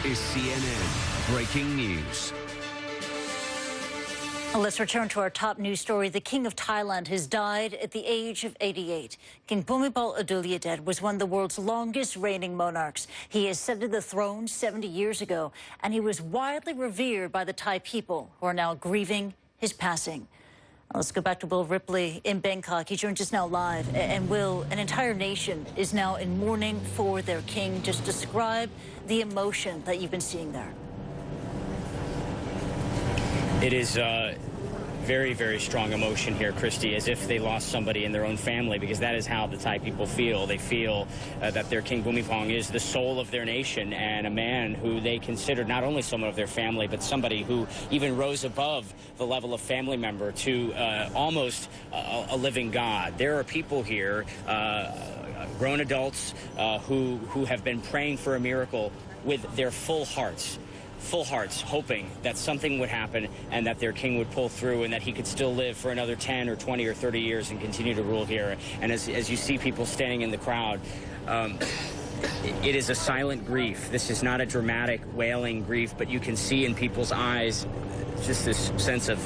is CNN Breaking News. Let's return to our top news story. The King of Thailand has died at the age of 88. King Bhumibol Adulyadej was one of the world's longest reigning monarchs. He ascended the throne 70 years ago, and he was widely revered by the Thai people, who are now grieving his passing. Let's go back to Will Ripley in Bangkok. He joins us now live. And Will, an entire nation is now in mourning for their king. Just describe the emotion that you've been seeing there. It is very, very strong emotion here, Christy, as if they lost somebody in their own family, because that is how the Thai people feel. They feel that their King Bhumibol is the soul of their nation and a man who they considered not only someone of their family, but somebody who even rose above the level of family member to almost a living God. There are people here, grown adults, who have been praying for a miracle with their full hearts, hoping that something would happen and that their king would pull through and that he could still live for another 10 or 20 or 30 years and continue to rule here. And as you see people standing in the crowd, it is a silent grief. This is not a dramatic, wailing grief, but you can see in people's eyes just this sense of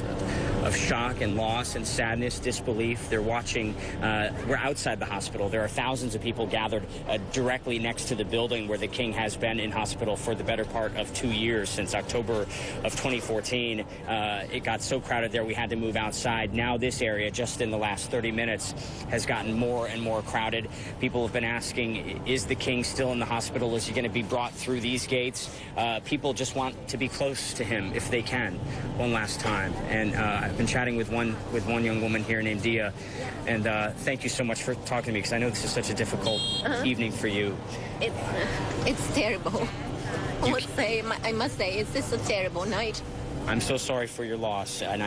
shock and loss and sadness, disbelief. They're watching. We're outside the hospital. There are thousands of people gathered directly next to the building where the king has been in hospital for the better part of 2 years, since October of 2014. It got so crowded there we had to move outside. Now this area, just in the last 30 minutes, has gotten more and more crowded. People have been asking, is the king still in the hospital? Is he going to be brought through these gates? People just want to be close to him if they can, one last time. And I've been chatting with one young woman here named Dia, and thank you so much for talking to me, because I know this is such a difficult evening for you. It's terrible. I must say, it's just a terrible night. I'm so sorry for your loss, and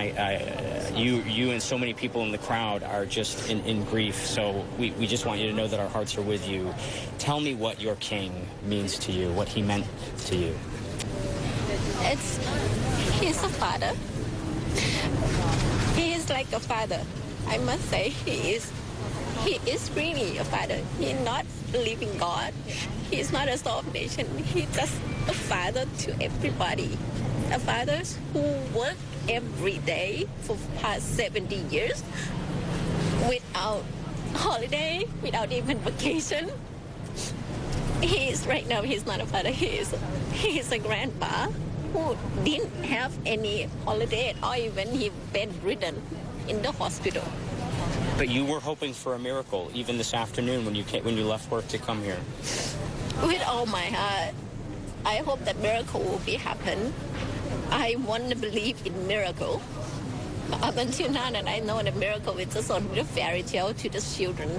you and so many people in the crowd are just in grief. So we just want you to know that our hearts are with you. Tell me what your king means to you, what he meant to you. He's a father. He is like a father. I must say, he is really a father. He's not a living God. He's not a soul of nation. He's just a father to everybody. A father who worked every day for past 70 years without holiday, without even vacation. Right now, he's not a father. He is a grandpa who didn't have any holiday or even he bedridden in the hospital. But you were hoping for a miracle even this afternoon when you left work to come here. With all my heart, I hope that miracle will be happen. I want to believe in miracle. Up until now, that I know the miracle is just only a fairy tale to the children.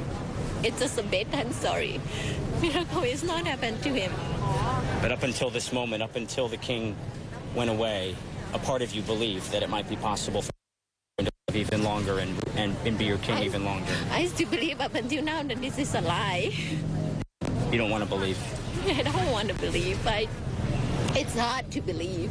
It's just a bedtime story. Miracle is not happened to him. But up until this moment, up until the king went away, a part of you believed that it might be possible for him to live even longer and be your king even longer. I still believe up until now that this is a lie. You don't want to believe? I don't want to believe. It's hard to believe.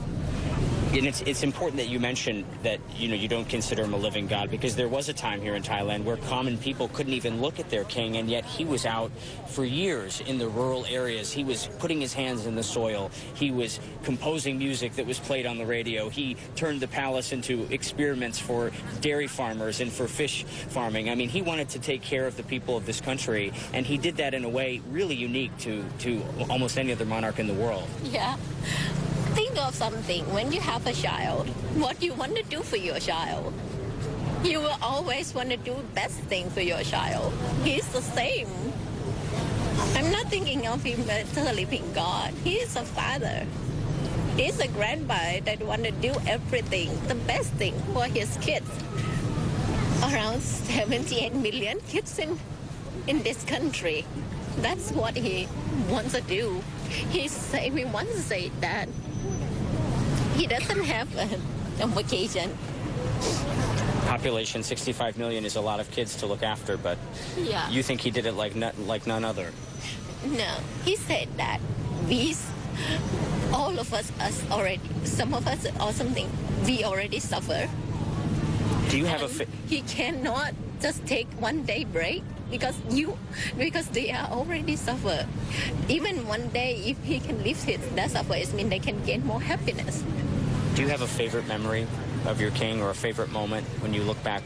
And it's important that you mention that, you don't consider him a living God, because there was a time here in Thailand where common people couldn't even look at their king, and yet he was out for years in the rural areas. He was putting his hands in the soil. He was composing music that was played on the radio. He turned the palace into experiments for dairy farmers and for fish farming. I mean, he wanted to take care of the people of this country, and he did that in a way really unique to almost any other monarch in the world. Yeah. Think of something. When you have a child, what you want to do for your child, you will always want to do the best thing for your child. He's the same. I'm not thinking of him as a living God. He is a father. He's a grandpa that want to do everything, the best thing for his kids. Around 78 million kids in this country. That's what he wants to do. He wants to say that he doesn't have a vacation. Population 65 million is a lot of kids to look after, but yeah. You think he did it like none other? No, he said that all of us some of us or something, we already suffer. Do you have he cannot just take one day break because they are already suffer. Even one day, if he can lift that suffer, it means they can gain more happiness. Do you have a favorite memory of your king or a favorite moment when you look back?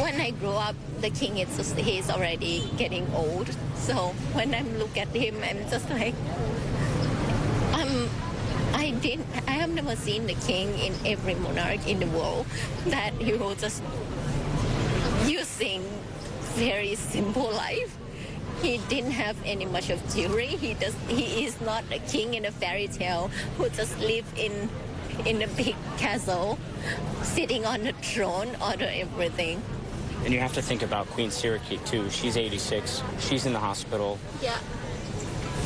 When I grow up, the king he's already getting old. So when I look at him, I'm just like, I have never seen the king in every monarch in the world that he will just using very simple life. He didn't have any much of jewelry. He is not a king in a fairy tale who just live in a big castle, sitting on a throne, order everything. And you have to think about Queen Sirikit too. She's 86. She's in the hospital. Yeah.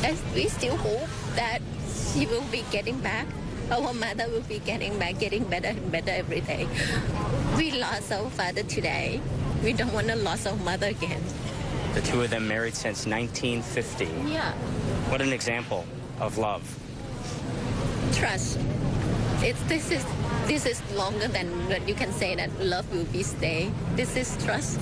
As we still hope that she will be getting back. Our mother will be getting back, getting better and better every day. We lost our father today. We don't want to lose our mother again. The two of them married since 1950. Yeah. What an example of love. Trust. This is longer than that you can say that love will be stay. This is trust.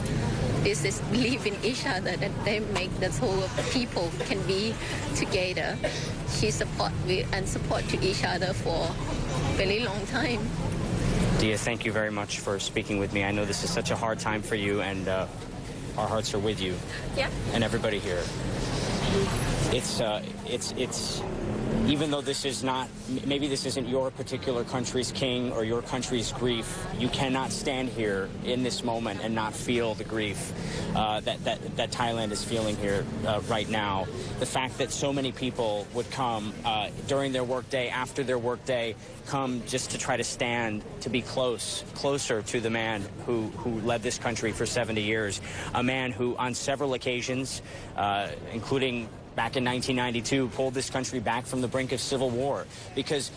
This is believe in each other that they make the whole people can be together. She support to each other for a very long time. Dia, thank you very much for speaking with me. I know this is such a hard time for you, and our hearts are with you. Yeah. And everybody here. It's even though this is not, maybe this isn't your particular country's king or your country's grief, you cannot stand here in this moment and not feel the grief that Thailand is feeling here right now. The fact that so many people would come during their workday, after their workday, come just to try to stand, to be closer to the man who led this country for 70 years, a man who on several occasions, including back in 1992, pulled this country back from the brink of civil war because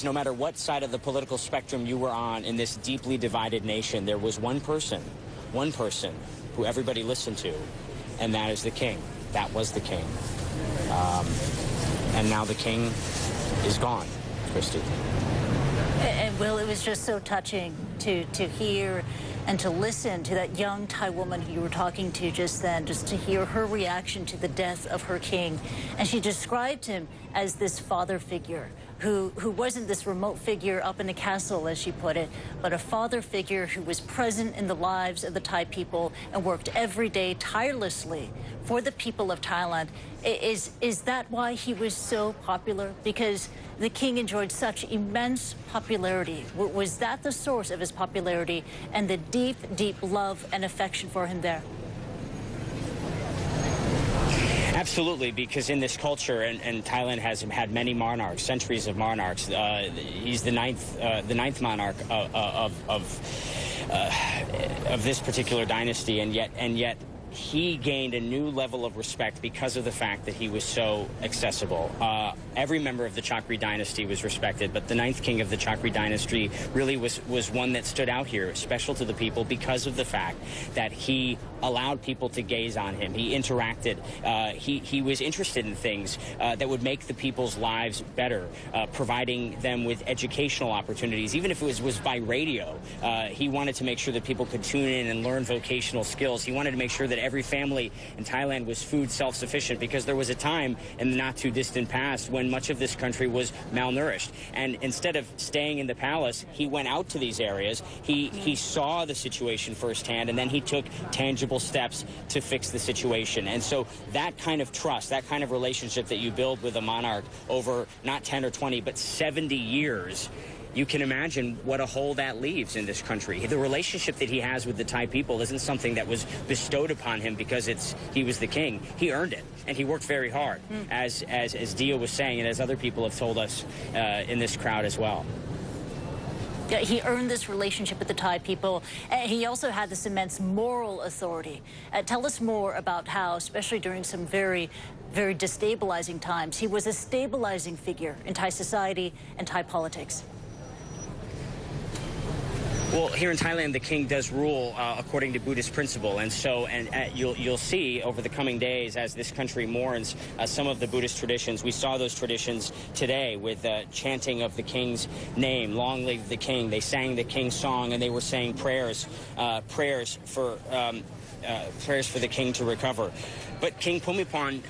no matter what side of the political spectrum you were on in this deeply divided nation, there was one person who everybody listened to, and that is the king. That was the king. And now the king is gone, Christy. And Will, it was just so touching to hear and to listen to that young Thai woman who you were talking to just then, just to hear her reaction to the death of her king. And she described him as this father figure who wasn't this remote figure up in a castle, as she put it, but a father figure who was present in the lives of the Thai people and worked every day tirelessly for the people of Thailand. Is that why he was so popular? Because the king enjoyed such immense popularity. Was that the source of his popularity and the deep, deep love and affection for him there? Absolutely, because in this culture, and Thailand has had many monarchs, centuries of monarchs. He's the ninth monarch of this particular dynasty, and yet he gained a new level of respect because of the fact that he was so accessible. Every member of the Chakri dynasty was respected, but the ninth king of the Chakri dynasty really was one that stood out here, special to the people because of the fact that he allowed people to gaze on him. He interacted. He was interested in things that would make the people's lives better, providing them with educational opportunities, even if it was by radio. He wanted to make sure that people could tune in and learn vocational skills. He wanted to make sure that every family in Thailand was food self-sufficient, because there was a time in the not-too-distant past when much of this country was malnourished. And instead of staying in the palace, he went out to these areas. He saw the situation firsthand, and then he took tangible steps to fix the situation. And so that kind of trust, that kind of relationship that you build with a monarch over not 10 or 20, but 70 years, you can imagine what a hole that leaves in this country. The relationship that he has with the Thai people isn't something that was bestowed upon him because he was the king. He earned it, and he worked very hard, as Dia was saying, and as other people have told us in this crowd as well. Yeah, he earned this relationship with the Thai people. He also had this immense moral authority. Tell us more about how, especially during some very, very destabilizing times, he was a stabilizing figure in Thai society and Thai politics. Well, here in Thailand, the king does rule according to Buddhist principle, and so you'll see over the coming days as this country mourns some of the Buddhist traditions. We saw those traditions today with chanting of the king's name, "Long live the king." They sang the king's song, and they were saying prayers for the king to recover. But King Bhumibol,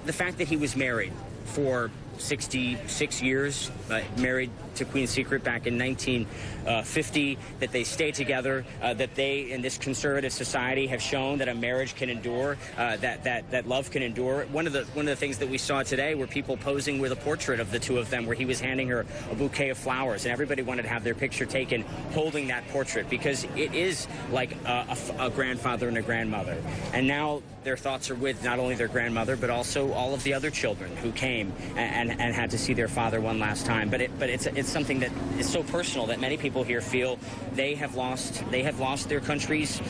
the fact that he was married for 66 years, married to Queen Secret back in 1950, that they stay together, that they, in this conservative society, have shown that a marriage can endure, that love can endure. One of the things that we saw today were people posing with a portrait of the two of them, where he was handing her a bouquet of flowers, and everybody wanted to have their picture taken holding that portrait, because it is like a grandfather and a grandmother. And now their thoughts are with not only their grandmother, but also all of the other children who came and had to see their father one last time. But it's something that is so personal that many people here feel they have lost their country's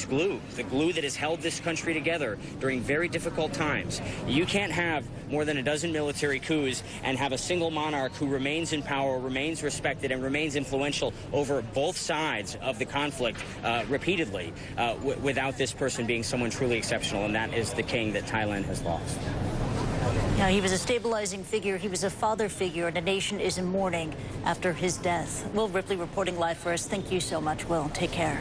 glue, the glue that has held this country together during very difficult times. You can't have more than a dozen military coups and have a single monarch who remains in power, remains respected, and remains influential over both sides of the conflict repeatedly without this person being someone truly exceptional, and that is the king that Thailand has lost. Now, he was a stabilizing figure. He was a father figure, and a nation is in mourning after his death. Will Ripley reporting live for us. Thank you so much, Will. Take care.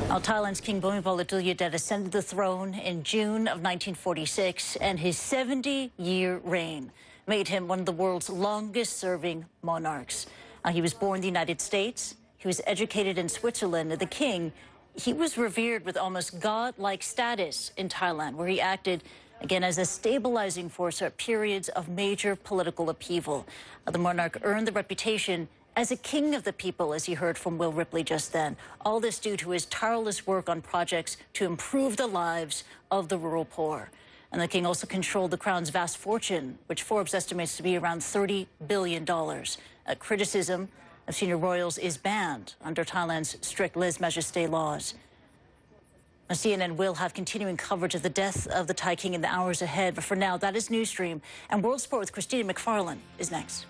Now, Thailand's King Bhumibol Adulyadej ascended the throne in June of 1946, and his 70-year reign made him one of the world's longest-serving monarchs. He was born in the United States. He was educated in Switzerland. The king, he was revered with almost god-like status in Thailand, where he acted again as a stabilizing force at periods of major political upheaval. The monarch earned the reputation as a king of the people, as you heard from Will Ripley just then. All this due to his tireless work on projects to improve the lives of the rural poor. And the king also controlled the crown's vast fortune, which Forbes estimates to be around $30 billion. Criticism of senior royals is banned under Thailand's strict lèse-majesté laws. CNN will have continuing coverage of the death of the Thai king in the hours ahead. But for now, that is Newsstream. And World Sport with Christina McFarland is next.